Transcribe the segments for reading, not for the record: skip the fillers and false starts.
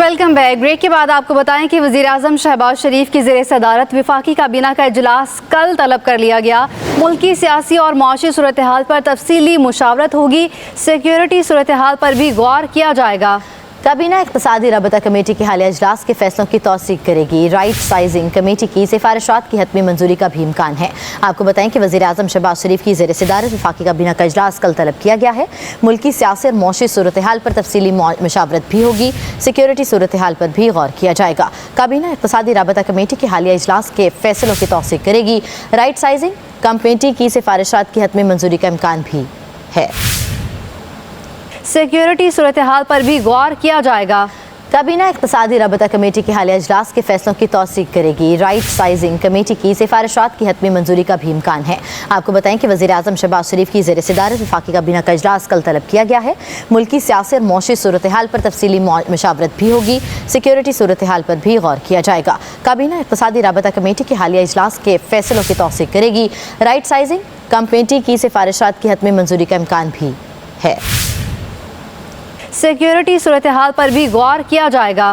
Welcome back. Break के बाद आपको बताएं कि वज़ीर-ए-आज़म शहबाज शरीफ की ज़ेर सदारत वफाकी काबीना का इजलास कल तलब कर लिया गया। मुल्की सियासी और मौशी सूरत हाल पर तफसीली मुशावरत होगी। सिक्योरिटी सूरत हाल पर भी गौर किया जाएगा। काबीना इक़्तिसादी रबता कमेटी के हालिया इजलास के फैसलों की तौसीक करेगी। राइट साइजिंग कमेटी की सिफारिशात की हतमी मंजूरी का भी इम्कान है। आपको बताएं कि वज़ीर-ए-आज़म शहबाज शरीफ की ज़ेर सदारत वफाकी काबीना का इजलास कल तलब किया गया है। मुल्की सियासी और मौशी सूरत हाल पर तफसीली मुशावरत भी होगी। सिक्योरिटी सूरत हाल पर भी गौर किया जाएगा। काबीना इक़्तिसादी रबता कमेटी के हालिया इजलास के फैसलों की तौसीक करेगी। राइट साइजिंग कमेटी की सिफारिशात की हतमी मंजूरी का इम्कान भी है। सिक्योरिटी सूरत हाल पर भी गौर किया जाएगा। काबीना इक़्तिसादी रबता कमेटी के हालिया इजलास के फैसलों की तौसीक करेगी। राइट साइजिंग कमेटी की सिफारिशात की हतमी मंजूरी का भी इम्कान है। आपको बताएं कि वज़ीर-ए-आज़म शहबाज शरीफ की ज़ेर सदारत वफाकी काबीना का इजलास कल तलब किया गया है। मुल्की सियासी और मौशी सूरत हाल पर तफसीली मुशावरत भी होगी। सिक्योरिटी सूरत हाल पर भी गौर किया जाएगा। काबीना इक़्तिसादी रबता कमेटी के हालिया इजलास के फैसलों की तौसीक करेगी। राइट साइजिंग कमेटी की सिफारिशात की हतमी मंजूरी का इम्कान भी है। सिक्योरिटी सूरत हाल पर भी गौर किया जाएगा।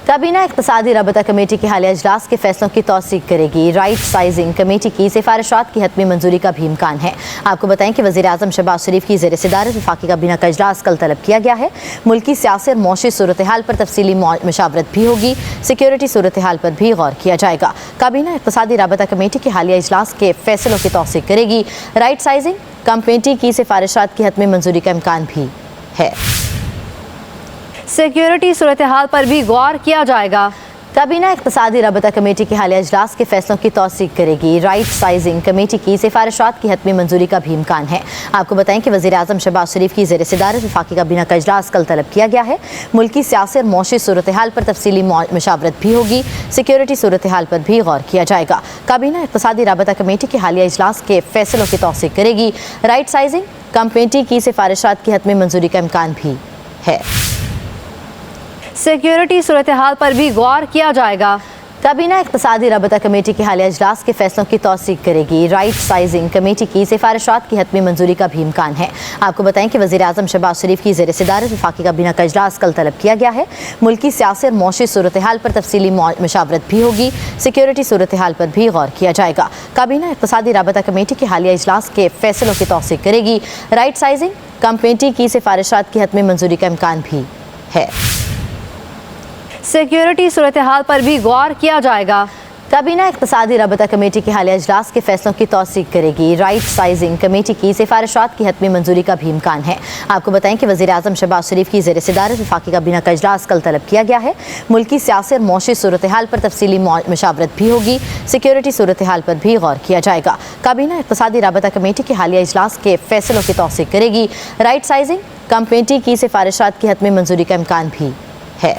काबीना इक़्तिसादी रबता कमेटी के हालिया इजलास के फैसलों की तौसीक करेगी। राइट साइजिंग कमेटी की सिफारिशात की हतमी मंजूरी का भी इम्कान है। आपको बताएं कि वज़ीर-ए-आज़म शहबाज शरीफ की ज़ेर सदारत वफाकी काबीना का इजलास कल तलब किया गया है। मुल्की सियासी और मौशी सूरत हाल पर तफसीली मुशावरत भी होगी। सिक्योरिटी सूरत हाल पर भी गौर किया जाएगा। काबीना इक़्तिसादी रबता कमेटी के हालिया इजलास के फैसलों की तौसीक करेगी। राइट साइजिंग कमेटी की सिफारिशात की हतमी मंजूरी का इम्कान भी है। सिक्योरिटी सूरत हाल पर भी गौर किया जाएगा। काबीना इक़्तिसादी रबता कमेटी के हालिया इजलास के फैसलों की तौसीक करेगी। राइट साइजिंग कमेटी की सिफारिशात की हतमी मंजूरी का भी इम्कान है। आपको बताएं कि वज़ीर-ए-आज़म शहबाज शरीफ की ज़ेर सदारत वफाकी काबीना का इजलास कल तलब किया गया है। मुल्की सियासी और मौशी सूरत हाल पर तफसीली मुशावरत भी होगी। सिक्योरिटी सूरत हाल पर भी गौर किया जाएगा। काबीना इक़्तिसादी रबता कमेटी के हालिया इजलास के फैसलों की तौसीक करेगी। राइट साइजिंग कमेटी की सिफारिशात की हतमी मंजूरी का इम्कान भी है। सिक्योरिटी सूरत हाल पर भी गौर किया जाएगा। काबीना इक़्तिसादी रबता कमेटी के हालिया इजलास के फैसलों की तौसीक करेगी। राइट साइजिंग कमेटी की सिफारिशात की हतमी मंजूरी का भी इम्कान है। आपको बताएं कि वज़ीर-ए-आज़म शहबाज शरीफ की ज़ेर सदारत वफाकी काबीना का इजलास कल तलब किया गया है। मुल्की सियासी और मौशी सूरत हाल पर तफसीली मुशावरत भी होगी। सिक्योरिटी सूरत हाल पर भी गौर किया जाएगा। काबीना इक़्तिसादी रबता कमेटी के हालिया इजलास के फैसलों की तौसीक करेगी। राइट साइजिंग कमेटी की सिफारिशात की हतमी मंजूरी का इम्कान भी है। सिक्योरिटी सूरत हाल पर भी गौर किया जाएगा। काबीना इक़्तिसादी रबता कमेटी के हालिया इजलास के फैसलों की तौसीक करेगी। राइट साइजिंग कमेटी की सिफारिशात की हतमी मंजूरी का भी इम्कान है। आपको बताएं कि वज़ीर-ए-आज़म शहबाज शरीफ की ज़ेर सदारत वफाकी काबीना का इजलास कल तलब किया गया है। मुल्की सियासी और मौशी सूरत हाल पर तफसीली मुशावरत भी होगी। सिक्योरिटी सूरत हाल पर भी गौर किया जाएगा। काबीना इक़्तिसादी रबता कमेटी के हालिया इजलास के फैसलों की तौसीक करेगी। राइट साइजिंग कमेटी की सिफारिशात की हतमी मंजूरी का इम्कान भी है।